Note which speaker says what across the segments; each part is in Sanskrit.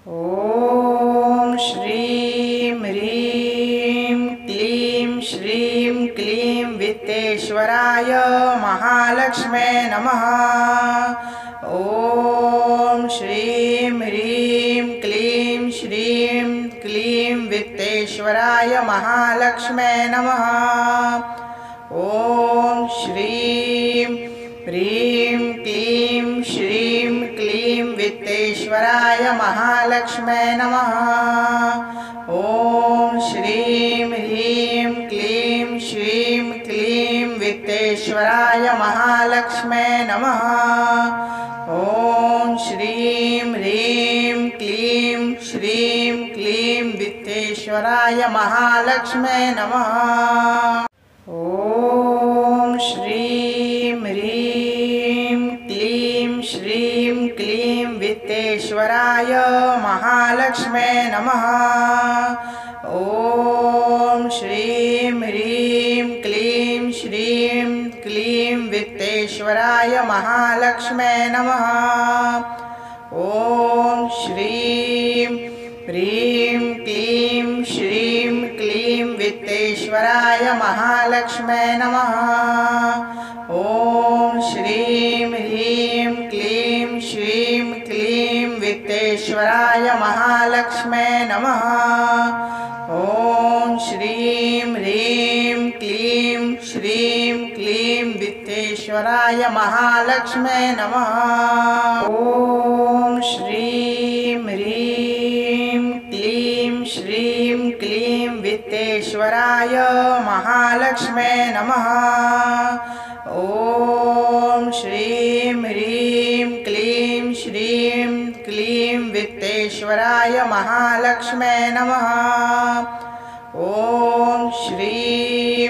Speaker 1: ॐ श्रीं ह्रीं क्लीं श्रीं क्लीं वित्तेश्वराय महालक्ष्मे नमः। ॐ श्रीं ह्रीं क्लीं श्रीं क्लीं वित्तेश्वराय महालक्ष्मे नमः। ॐ श्रीं ह्रीं क्लीं श्रीं क्लीं वित्तेश्वराय महालक्ष्मे नमः। ॐ श्रीं ह्रीं क्लीं श्रीं क्लीं वित्तेश्वराय महालक्ष्मे नमः। ॐ श्रीं ह्रीं क्लीं श्रीं क्लीं वित्तेश्वराय महालक्ष्मे नमः। ॐ श्रीं ह्रीं क्लीं श्रीं क्लीं वित्तेश्वराय महालक्ष्मे नमः। ॐ श्रीं ह्रीं क्लीं श्रीं क्लीं वित्तेश्वराय महालक्ष्मे नमः। ॐ श्रीं ह्रीं क्लीं श्रीं क्लीं वित्तेश्वराय महालक्ष्मे नमः। ॐ श्रीं ह्रीं क्लीं श्रीं क्लीं वित्तेश्वराय महालक्ष्मे नमः। ॐ श्रीं ह्रीं क्लीं श्रीं क्लीं वित्तेश्वराय महालक्ष्मे नमः। ॐ श्रीं ह्रीं क्लीं श्रीं क्लीं वित्तेश्वराय महालक्ष्मे नमः। ॐ श्रीं ह्रीं क्लीं श्रीं क्लीं वित्तेश्वराय महालक्ष्मे नमः। ॐ श्रीं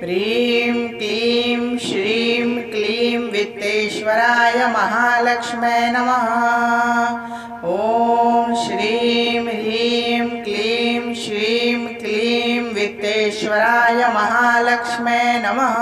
Speaker 1: ह्रीं क्लीं श्रीं क्लीं वित्तेश्वराय महालक्ष्मे नमः। ॐ श्रीं ह्रीं क्लीं श्रीं क्लीं वित्तेश्वराय महालक्ष्मे नमः।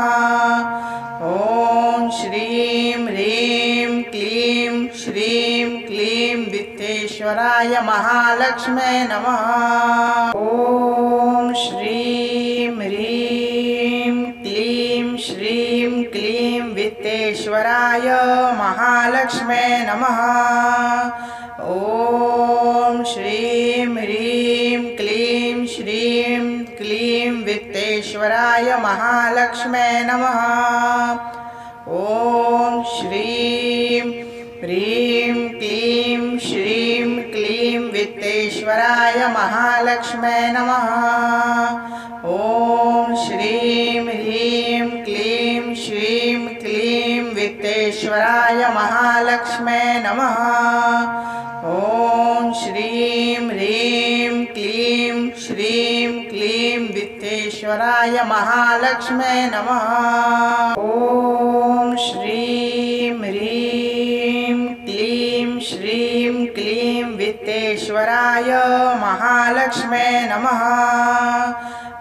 Speaker 1: ॐ श्रीं ह्रीं क्लीं श्रीं क्लीं वित्तेश्वराय महालक्ष्मे नमः। ॐ श्रीं ह्रीं क्लीं श्रीं क्लीं वित्तेश्वराय महालक्ष्मे नमः। ॐ श्रीं ह्रीं क्लीं श्रीं क्लीं वित्तेश्वराय महालक्ष्मे नमः। ॐ श्रीं ह्रीं क्लीं श्रीं क्लीं वित्तेश्वराय महालक्ष्मे नमः। ॐ श्रीं ह्रीं क्लीं श्रीं क्लीं वित्तेश्वराय महालक्ष्मे नमः। ॐ श्रीं ह्रीं क्लीं श्रीं क्लीं वित्तेश्वराय महालक्ष्मे नमः। ॐ श्रीं ह्रीं क्लीं श्रीं क्लीं वित्तेश्वराय महालक्ष्मे नमः।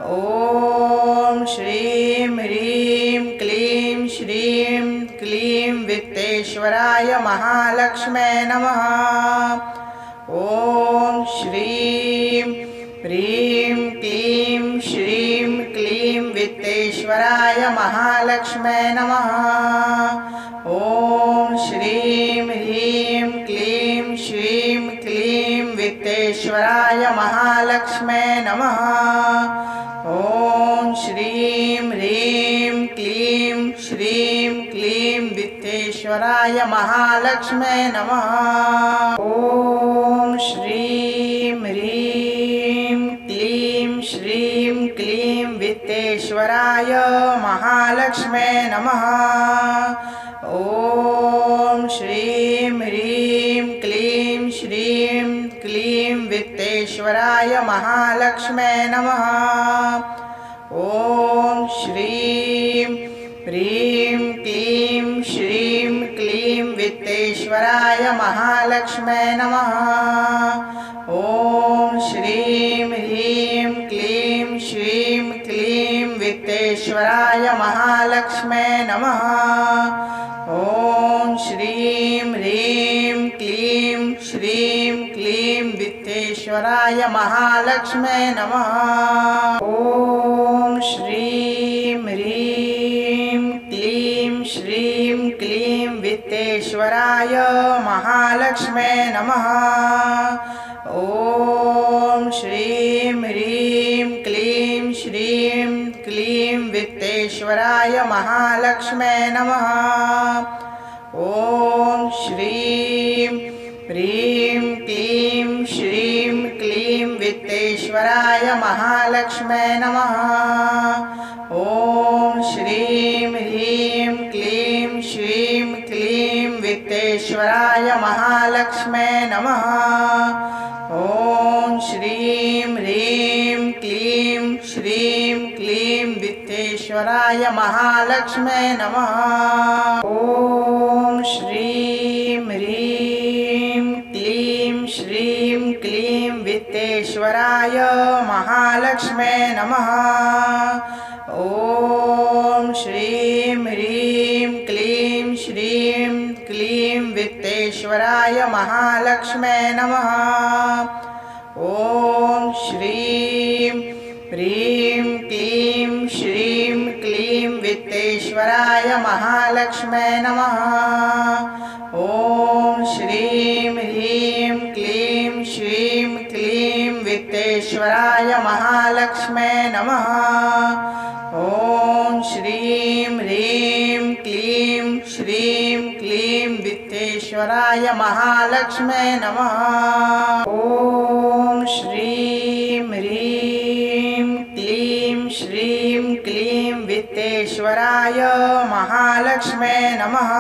Speaker 1: ॐ श्रीं ह्रीं क्लीं श्रीं क्लीं वित्तेश्वराय महालक्ष्मे नमः। ॐ श्रीं ह्रीं क्लीं श्रीं क्लीं वित्तेश्वराय महालक्ष्मे नमः। ॐ श्रीं ह्रीं क्लीं श्रीं क्लीं वित्तेश्वराय महालक्ष्मे नमः। ॐ श्रीं ह्रीं क्लीं श्रीं क्लीं वित्तेश्वराय महालक्ष्मे नमः। ॐ श्रीं ह्रीं क्लीं श्रीं क्लीं वित्तेश्वराय महालक्ष्मे नमः। ॐ श्रीं ह्रीं क्लीं श्रीं क्लीं वित्तेश्वराय महालक्ष्मे नमः। ॐ श्रीं ह्रीं क्लीं श्रीं क्लीं वित्तेश्वराय महालक्ष्मे नमः। ॐ श्रीं ह्रीं क्लीं श्रीं क्लीं वित्तेश्वराय महालक्ष्मे नमः। ॐ श्रीं ह्रीं क्लीं श्रीं क्लीं ह्रीं वित्तेश्वराय महालक्ष्मे नमः। ॐ श्रीं ह्रीं क्लीं श्रीं क्लीं वित्तेश्वराय महालक्ष्मे नमः। ॐ श्रीं ह्रीं क्लीं श्रीं क्लीं वित्तेश्वराय महालक्ष्मे नमः। ॐ श्रीं ह्रीं क्लीं श्रीं क्लीं वित्तेश्वराय महालक्ष्मे नमः। ॐ श्रीं ह्रीं क्लीं श्रीं क्लीं वित्तेश्वराय महालक्ष्मे नमः। ॐ श्रीं ह्रीं क्लीं श्रीं क्लीं वित्तेश्वराय महालक्ष्मे नमः। ॐ श्रीं ह्रीं क्लीं श्रीं क्लीं वित्तेश्वराय महालक्ष्मे नमः। ॐ श्रीं ह्रीं क्लीं श्रीं क्लीं वित्तेश्वराय महालक्ष्मे नमः। ॐ श्रीं ह्रीं क्लीं श्रीं क्लीं वित्तेश्वराय महालक्ष्मे नमः। ॐ श्रीं ह्रीं क्लीं श्रीं क्लीं वित्तेश्वराय महालक्ष्मे नमः। ॐ श्रीं ह्रीं क्लीं श्रीं क्लीं वित्तेश्वराय महालक्ष्मे नमः। ॐ श्रीं ह्रीं क्लीं श्रीं क्लीं वित्तेश्वराय महालक्ष्मे नमः।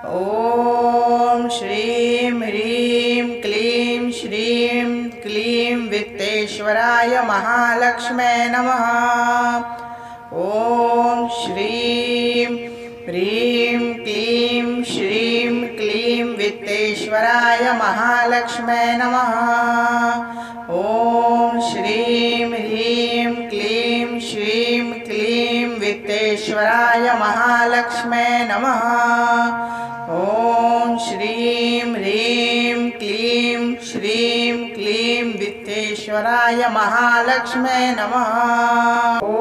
Speaker 1: ॐ श्रीं ह्रीं क्लीं श्रीं क्लीं वित्तेश्वराय महालक्ष्मे नमः। ॐ श्रीं ह्रीं क्लीं श्रीं क्लीं वित्तेश्वराय महालक्ष्मे नमः। ॐ श्रीं ह्रीं क्लीं श्रीं क्लीं वित्तेश्वराय महालक्ष्मे नमः। ॐ श्रीं ह्रीं क्लीं श्रीं क्लीं वित्तेश्वराय महालक्ष्मे नमः।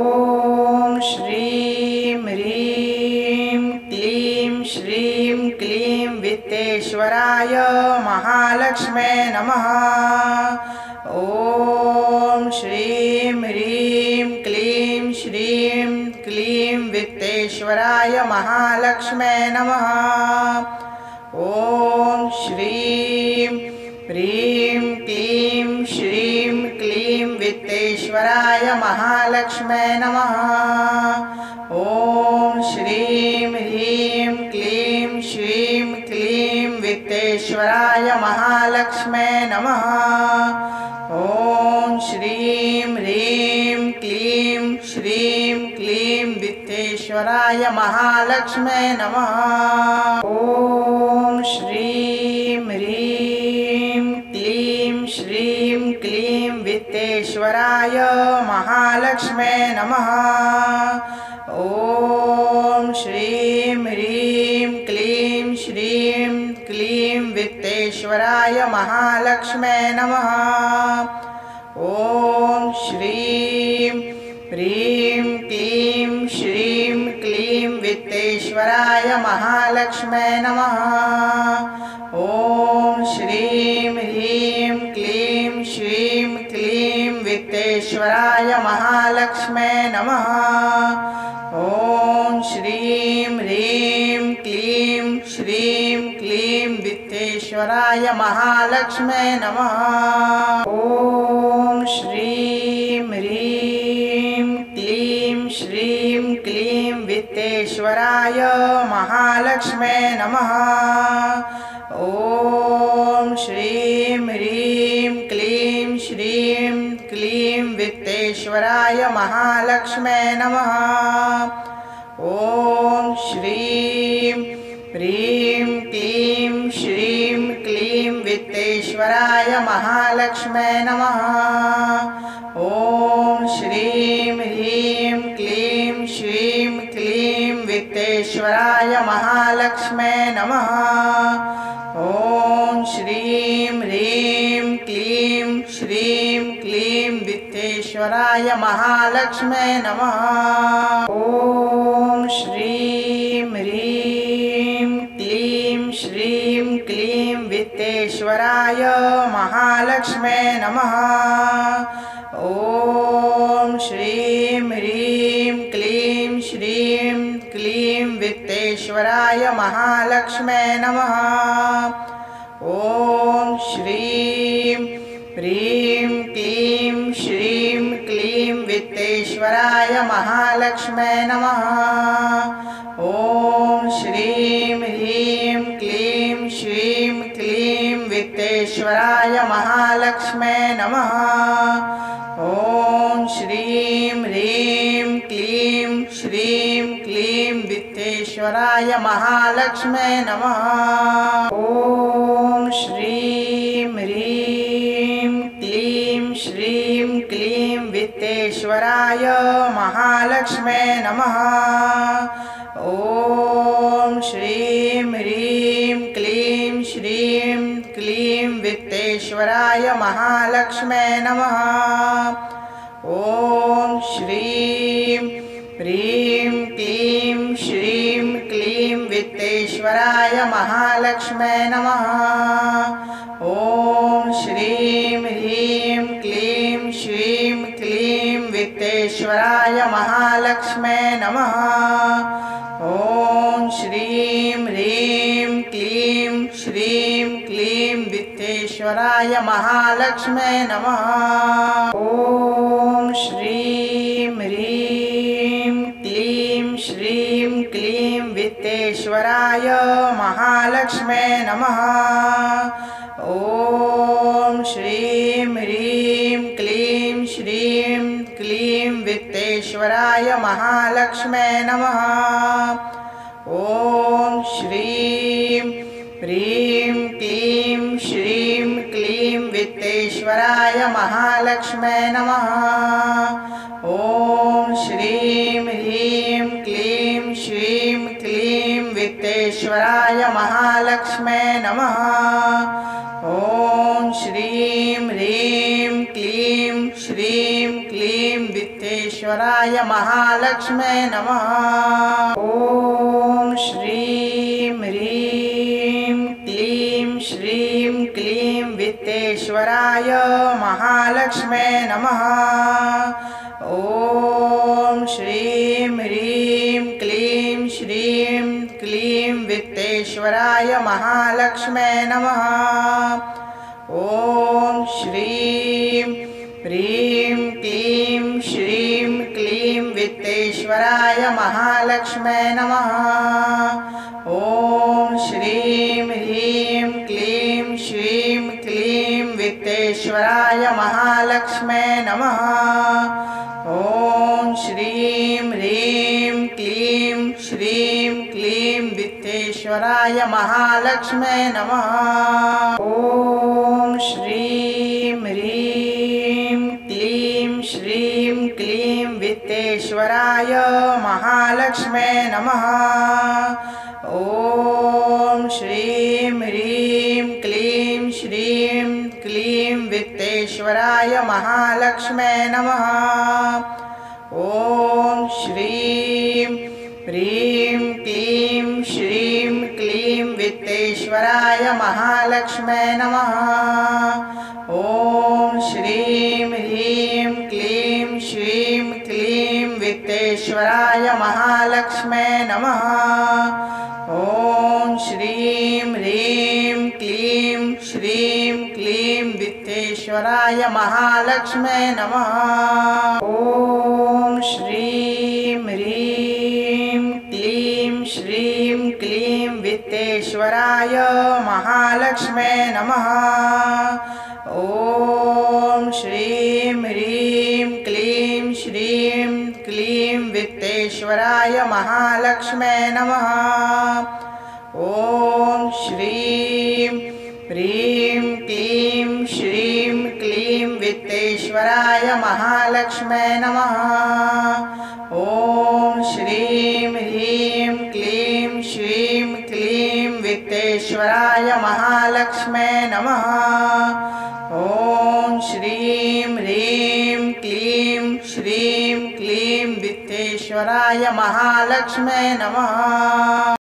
Speaker 1: ॐ श्रीं ह्रीं क्लीं श्रीं क्लीं वित्तेश्वराय महालक्ष्मे नमः। ॐ श्रीं ह्रीं क्लीं श्रीं क्लीं वित्तेश्वराय महालक्ष्मे नमः। ॐ श्रीं ह्रीं क्लीं श्रीं क्लीं वित्तेश्वराय महालक्ष्मे नमः। ॐ श्रीं ह्रीं क्लीं श्रीं क्लीं वित्तेश्वराय महालक्ष्मे नमः। ॐ श्रीं ह्रीं क्लीं श्रीं क्लीं वित्तेश्वराय महालक्ष्मे नमः। ॐ श्रीं ह्रीं क्लीं श्रीं क्लीं वित्तेश्वराय महालक्ष्मे नमः। ॐ श्रीं ह्रीं क्लीं श्रीं क्लीं वित्तेश्वराय महालक्ष्मे नमः। ॐ श्रीं ह्रीं क्लीं श्रीं क्लीं वित्तेश्वराय महालक्ष्मे नमः। ॐ श्रीं ह्रीं क्लीं श्रीं क्लीं वित्तेश्वराय महालक्ष्मे नमः। ॐ श्रीं ह्रीं क्लीं श्रीं क्लीं वित्तेश्वराय महालक्ष्मे नमः। ॐ श्रीं ह्रीं क्लीं श्रीं क्लीं वित्तेश्वराय महालक्ष्मे नमः। ॐ श्रीं ह्रीं क्लीं श्रीं क्लीं वित्तेश्वराय महालक्ष्मे नमः। ॐ श्रीं ह्रीं क्लीं श्रीं क्लीं वित्तेश्वराय महालक्ष्मे नमः। ॐ श्रीं ह्रीं क्लीं श्रीं क्लीं वित्तेश्वराय महालक्ष्मे नमः। ॐ श्रीं ह्रीं वित्तेश्वराय महालक्ष्म्यै नमः। ॐ श्रीं ह्रीं क्लीं श्रीं क्लीं वित्तेश्वराय महालक्ष्म्यै नमः। ॐ श्रीं ह्रीं क्लीं श्रीं क्लीं वित्तेश्वराय महालक्ष्म्यै नमः। ॐ श्रीं ह्रीं क्लीं श्रीं क्लीं वित्तेश्वराय महालक्ष्म्यै नमः। ॐ श्रीं ह्रीं क्लीं श्रीं क्लीं वित्तेश्वराय महालक्ष्म्यै नमः। ॐ श्रीं ह्रीं क्लीं श्रीं क्लीं वित्तेश्वराय महालक्ष्म्यै नमः। ॐ श्रीं ह्रीं क्लीं श्रीं क्लीं वित्तेश्वराय महालक्ष्म्यै नमः। ॐ श्रीं ह्रीं क्लीं श्रीं क्लीं वित्तेश्वराय महालक्ष्म्यै नमः। ॐ श्रीं ह्रीं क्लीं श्रीं क्लीं वित्तेश्वराय महालक्ष्म्यै नमः। ॐ श्रीं ह्रीं क्लीं श्रीं क्लीं वित्तेश्वराय महालक्ष्म्यै नमः। ॐ श्रीं ह्रीं क्लीं श्रीं क्लीं वित्तेश्वराय महालक्ष्म्यै नमः। ॐ श्रीं ह्रीं क्लीं श्रीं क्लीं वित्तेश्वराय महालक्ष्म्यै नमः। ॐ श्रीं ह्रीं क्लीं श्रीं क्लीं वित्तेश्वराय महालक्ष्म्यै नमः। ॐ श्रीं ह्रीं क्लीं श्रीं क्लीं वित्तेश्वराय महालक्ष्म्यै नमः। ॐ श्रीं ह्रीं क्लीं श्रीं क्लीं वित्तेश्वराय महालक्ष्म्यै नमः। ॐ श्रीं ह्रीं क्लीं श्रीं क्लीं वित्तेश्वराय महालक्ष्म्यै नमः। ॐ श्रीं ह्रीं क्लीं श्रीं क्लीं वित्तेश्वराय महालक्ष्म्यै नमः। ॐ श्रीं ह्रीं क्लीं श्रीं क्लीं वित्तेश्वराय महालक्ष्म्यै नमः। ॐ श्रीं ह्रीं क्लीं श्रीं क्लीं वित्तेश्वराय महालक्ष्म्यै नमः। ॐ श्रीं ह्रीं क्लीं श्रीं क्लीं वित्तेश्वराय महालक्ष्म्यै नमः। ॐ श्रीं ह्रीं क्लीं श्रीं क्लीं वित्तेश्वराय महालक्ष्म्यै नमः। ॐ श्रीं ह्रीं क्लीं श्रीं क्लीं वित्तेश्वराय महालक्ष्म्यै नमः। ॐ श्रीं ह्रीं क्लीं श्रीं क्लीं वित्तेश्वराय महालक्ष्म्यै नमः। ॐ श्रीं ह्रीं क्लीं श्रीं क्लीं वित्तेश्वराय महालक्ष्म्यै नमः। ॐ श्रीं ह्रीं क्लीं श्रीं क्लीं वित्तेश्वराय महालक्ष्म्यै नमः। ॐ श्रीं ह्रीं क्लीं श्रीं क्लीं वित्तेश्वराय महालक्ष्म्यै नमः। ॐ श्रीं ह्रीं क्लीं श्रीं क्लीं वित्तेश्वराय महालक्ष्म्यै नमः। ॐ श्रीं ह्रीं क्लीं श्रीं क्लीं वित्तेश्वराय महालक्ष्म्यै नमः। ॐ श्रीं ह्रीं क्लीं श्रीं क्लीं वित्तेश्वराय महालक्ष्म्यै नमः। ॐ श्रीं ह्रीं क्लीं श्रीं क्लीं वित्तेश्वराय महालक्ष्म्यै नमः। ॐ श्रीं ह्रीं क्लीं ह्रीं क्लीं वित्तेश्वराय महालक्ष्म्यै नमः।